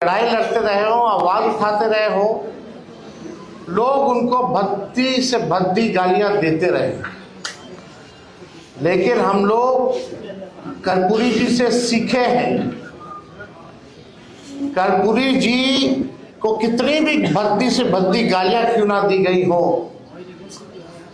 लड़ाई लड़ते रहे हो, आवाज उठाते रहे हो, लोग उनको भद्दी से भद्दी गालियां देते रहे। लेकिन हम लोग कर्पूरी जी से सीखे हैं। कर्पूरी जी को कितनी भी भद्दी से भद्दी गालियां क्यों ना दी गई हो,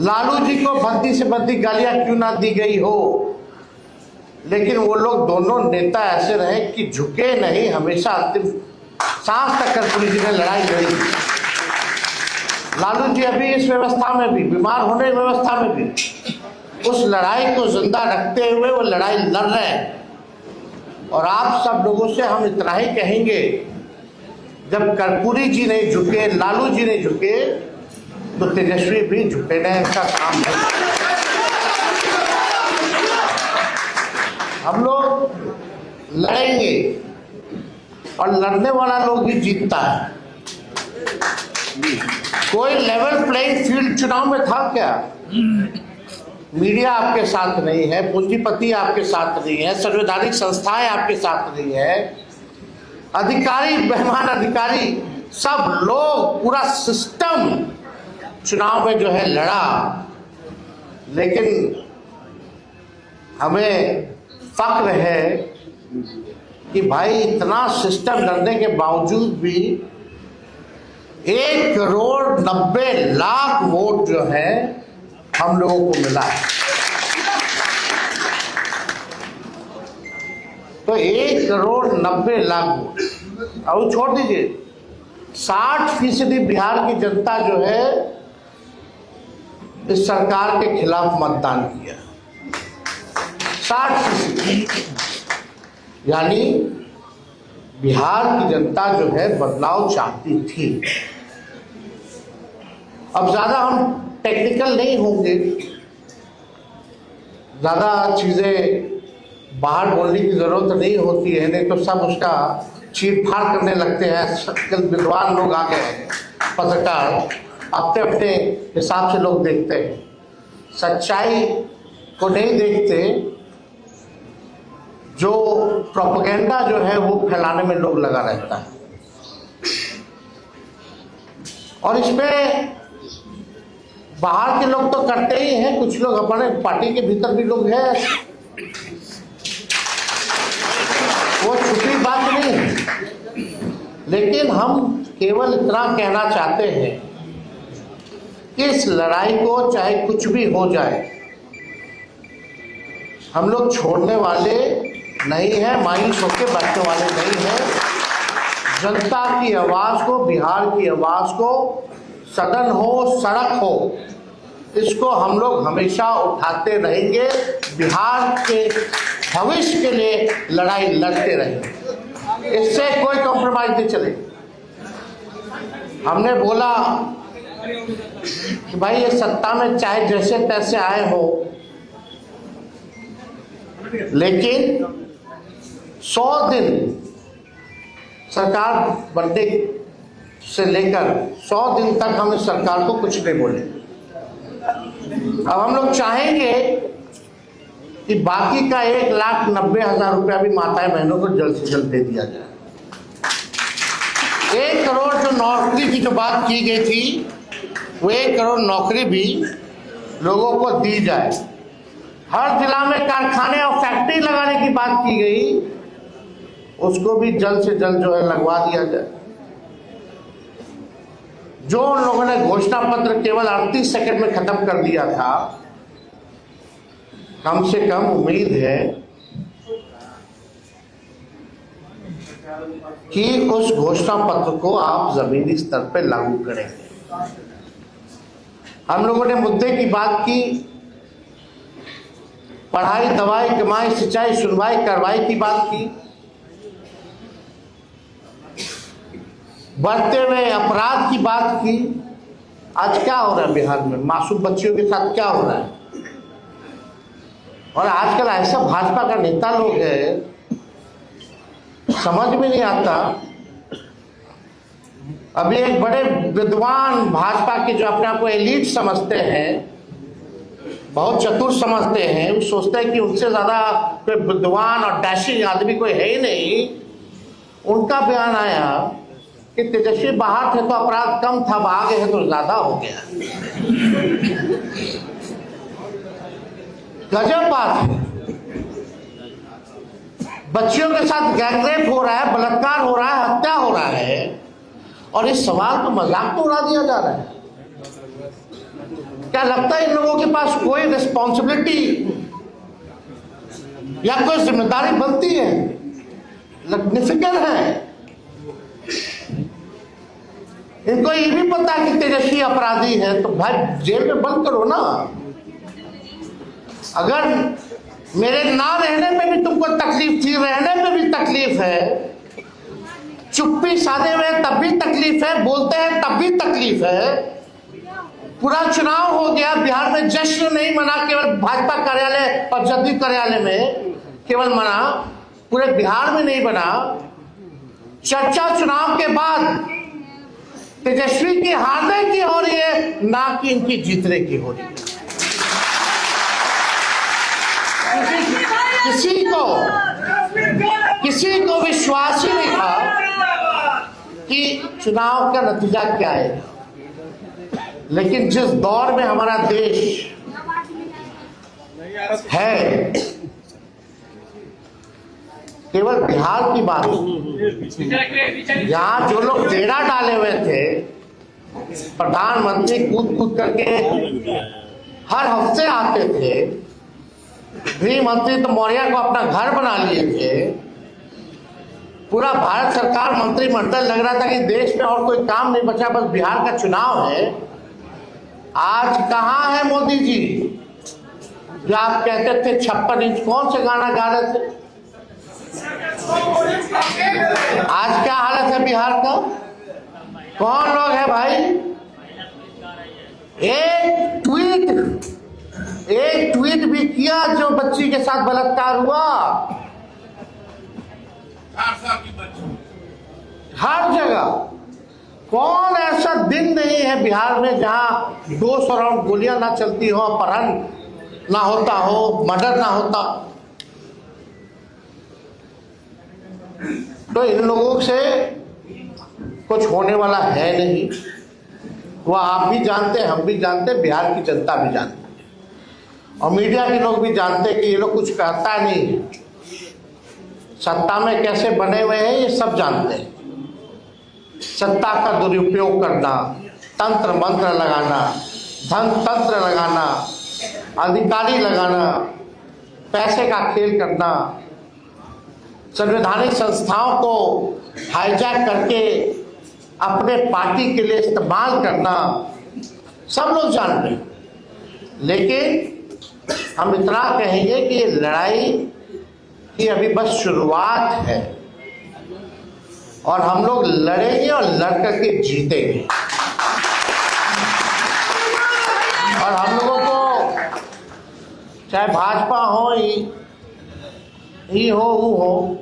लालू जी को भद्दी से भद्दी गालियां क्यों ना दी गई हो, लेकिन वो लोग दोनों नेता ऐसे रहे कि झुके नहीं, हमेशा अंतिम सांस तक कर्पूरी जी ने लड़ाई लड़ी। लालू जी अभी इस व्यवस्था में भी, बीमार होने की व्यवस्था में भी, उस लड़ाई को जिंदा रखते हुए वो लड़ाई लड़ रहे हैं। और आप सब लोगों से हम इतना ही कहेंगे, जब कर्पूरी जी नहीं झुके, लालू जी नहीं झुके, तो तेजस्वी भी झुके नहीं, इसका काम है। हम लोग लड़ेंगे और लड़ने वाला लोग ही जीतता है। कोई लेवल प्लेइंग फील्ड चुनाव में था क्या? मीडिया आपके साथ नहीं है, पूंजीपति आपके साथ नहीं है, संवैधानिक संस्थाएं आपके साथ नहीं है, अधिकारी, बेईमान अधिकारी, सब लोग, पूरा सिस्टम चुनाव में जो है लड़ा। लेकिन हमें फक्र है कि भाई इतना सिस्टम लड़ने के बावजूद भी 1,90,00,000 वोट जो है हम लोगों को मिला है। तो 1,90,00,000 वोट, और छोड़ दीजिए, 60% बिहार की जनता जो है इस सरकार के खिलाफ मतदान किया। 60%, यानी बिहार की जनता जो है बदलाव चाहती थी। अब ज्यादा हम टेक्निकल नहीं होंगे, ज्यादा चीजें बाहर बोलने की जरूरत नहीं होती है, नहीं तो सब उसका चीर फाड़ करने लगते हैं। विद्वान लोग आ गए हैं, पत्रकार अपने अपने हिसाब से लोग देखते हैं, सच्चाई को नहीं देखते। जो प्रोपेगेंडा जो है वो फैलाने में लोग लगा रहता है। और इसमें बाहर के लोग तो करते ही हैं, कुछ लोग अपने पार्टी के भीतर भी लोग हैं, वो छुपी बात नहीं है। लेकिन हम केवल इतना कहना चाहते हैं कि इस लड़ाई को चाहे कुछ भी हो जाए, हम लोग छोड़ने वाले नहीं है, मायूस होकर बैठने वाले नहीं है। जनता की आवाज को, बिहार की आवाज को, सदन हो, सड़क हो, इसको हम लोग हमेशा उठाते रहेंगे। बिहार के भविष्य के लिए लड़ाई लड़ते रहेंगे, इससे कोई कॉम्प्रोमाइज नहीं चलेगा। हमने बोला कि भाई ये सत्ता में चाहे जैसे तैसे आए हो, लेकिन 100 दिन सरकार बनने से लेकर 100 दिन तक हम इस सरकार को कुछ नहीं बोले। अब हम लोग चाहेंगे कि बाकी का 1,90,000 रुपया भी माताएं बहनों को जल्द से जल्द दे दिया जाए। 1 करोड़ जो नौकरी की जो बात की गई थी, वो 1 करोड़ नौकरी भी लोगों को दी जाए। हर जिला में कारखाने और फैक्ट्री लगाने की बात की गई, उसको भी जल्द से जल्द जो है लगवा दिया जाए। जो उन लोगों ने घोषणा पत्र केवल 38 सेकंड में खत्म कर दिया था, कम से कम उम्मीद है कि उस घोषणा पत्र को आप जमीनी स्तर पर लागू करेंगे। हम लोगों ने मुद्दे की बात की, पढ़ाई, दवाई, कमाई, सिंचाई, सुनवाई, कार्रवाई की बात की, बढ़ते हुए अपराध की बात की। आज क्या हो रहा है बिहार में? मासूम बच्चियों के साथ क्या हो रहा है? और आजकल ऐसा भाजपा का नेता लोग है, समझ में नहीं आता। अभी एक बड़े विद्वान भाजपा के जो अपने आप को एलीट समझते हैं, बहुत चतुर समझते हैं, वो सोचते हैं कि उनसे ज्यादा कोई विद्वान और डैशिंग आदमी कोई है ही नहीं, उनका बयान आया कि तेजस्वी बाहर थे तो अपराध कम था, आ गए हैं तो ज्यादा हो गया। गजब बात है। बच्चियों के साथ गैंगरेप हो रहा है, बलात्कार हो रहा है, हत्या हो रहा है, और इस सवाल को मजाक तो उड़ा दिया जा रहा है। क्या लगता है इन लोगों के पास कोई रिस्पॉन्सिबिलिटी या कोई जिम्मेदारी बनती है? निफिकर है। इनको ये भी पता है कि तेजस्वी अपराधी है, तो भाई जेल में बंद करो ना। अगर मेरे ना रहने में भी तुमको तकलीफ थी, रहने में भी तकलीफ है, चुप्पी साधे हुए तब भी तकलीफ है, बोलते हैं तब भी तकलीफ है। पूरा चुनाव हो गया, बिहार में जश्न नहीं मना, केवल भाजपा कार्यालय और जदयू कार्यालय में केवल मना, पूरे बिहार में नहीं बना। चर्चा चुनाव के बाद तेजस्वी की हारने की हो रही है, ना कि इनकी जीतने की हो रही है। किसी को विश्वास ही नहीं था कि चुनाव का नतीजा क्या है। लेकिन जिस दौर में हमारा देश है, केवल बिहार की बात, यहाँ जो लोग डेरा डाले हुए थे, प्रधानमंत्री कूद कूद करके हर हफ्ते आते थे, गृह मंत्री तो मौर्य को अपना घर बना लिए थे, पूरा भारत सरकार मंत्रिमंडल लग रहा था कि देश में और कोई काम नहीं बचा, बस बिहार का चुनाव है। आज कहाँ है मोदी जी, जो आप कहते थे 56 इंच, कौन से गाना गा रहे थे? आज क्या हालत है बिहार का? कौन लोग है भाई? एक ट्वीट भी किया जो बच्ची के साथ बलात्कार हुआ। हर जगह कौन ऐसा दिन नहीं है बिहार में जहां 200 राउंड गोलियां ना चलती हो, अपहरण ना होता हो, मर्डर ना होता। तो इन लोगों से कुछ होने वाला है नहीं। वो आप भी जानते, हम भी जानते, बिहार की जनता भी जानती है, और मीडिया के लोग भी जानते कि ये लोग कुछ कहता नहीं है। सत्ता में कैसे बने हुए हैं ये सब जानते हैं। सत्ता का दुरुपयोग करना, तंत्र मंत्र लगाना, धन तंत्र लगाना, अधिकारी लगाना, पैसे का खेल करना, संवैधानिक संस्थाओं को हाईजैक करके अपने पार्टी के लिए इस्तेमाल करना, सब लोग जानते हैं। लेकिन हम इतना कहेंगे कि ये लड़ाई की अभी बस शुरुआत है, और हम लोग लड़ेंगे और लड़ करके जीतेंगे। और हम लोगों को चाहे भाजपा हो, ही हो, वो हो,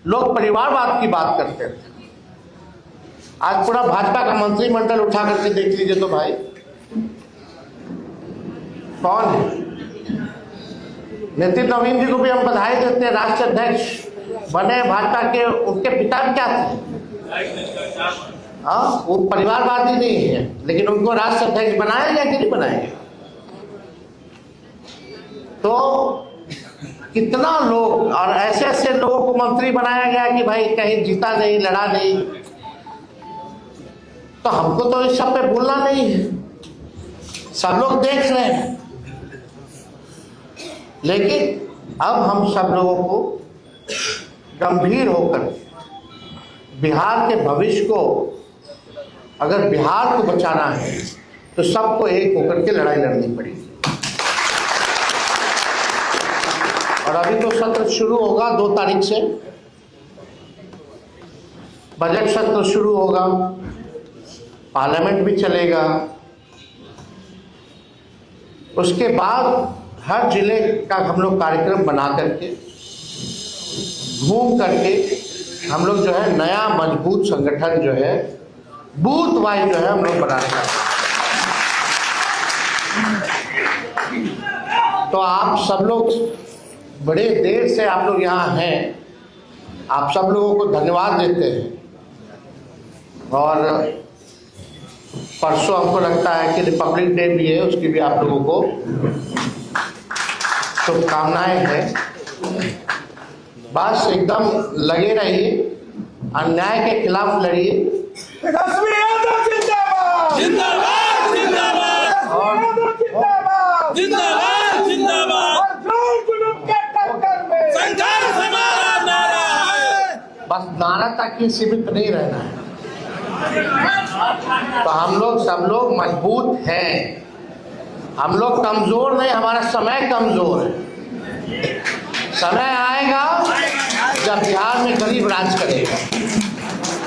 लोग परिवारवाद की बात करते थे। आज पूरा भाजपा का मंत्रिमंडल उठा करके देख लीजिए तो भाई कौन है? नितिन नवीन जी को भी हम बधाई देते हैं, राष्ट्रीय अध्यक्ष बने भाजपा के। उनके पिता भी क्या थे? हाँ, वो परिवारवादी नहीं है, लेकिन उनको राष्ट्रीय अध्यक्ष बनाया गया कि नहीं बनाया गया? तो कितना लोग और ऐसे ऐसे लोगों को मंत्री बनाया गया कि भाई कहीं जीता नहीं, लड़ा नहीं। तो हमको तो इस सब पे बोलना नहीं है, सब लोग देख रहे हैं। लेकिन अब हम सब लोगों को गंभीर होकर बिहार के भविष्य को, अगर बिहार को बचाना है तो सबको एक होकर के लड़ाई लड़नी पड़ेगी। और अभी तो सत्र शुरू होगा 2 तारीख से, बजट सत्र शुरू होगा, पार्लियामेंट भी चलेगा। उसके बाद हर जिले का हम लोग कार्यक्रम बना करके, घूम करके हम लोग जो है नया मजबूत संगठन जो है बूथ वाइज जो है हम लोग बनाने का। तो आप सब लोग बड़े देर से आप लोग यहाँ हैं, आप सब लोगों को धन्यवाद देते हैं। और परसों हमको लगता है कि रिपब्लिक डे भी है, उसकी भी आप लोगों को शुभकामनाएं हैं। बस एकदम लगे रहिए, अन्याय के खिलाफ लड़िए। जिंदाबाद जिंदाबाद जिंदाबाद जिंदाबाद जिंदाबाद और जोर जुलूम के टक्कर में संघर्ष हमारा नारा है। बस नारा तक ही सीमित नहीं रहना है। तो हम लोग सब लोग मजबूत हैं, हम लोग कमजोर नहीं, हमारा समय कमजोर है। समय आएगा जब बिहार में गरीब राज करेगा।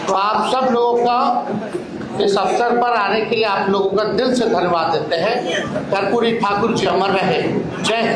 तो आप सब लोगों का इस अवसर पर आने के लिए आप लोगों का दिल से धन्यवाद देते हैं। कर्पूरी ठाकुर जी अमर रहे। जय हिंद।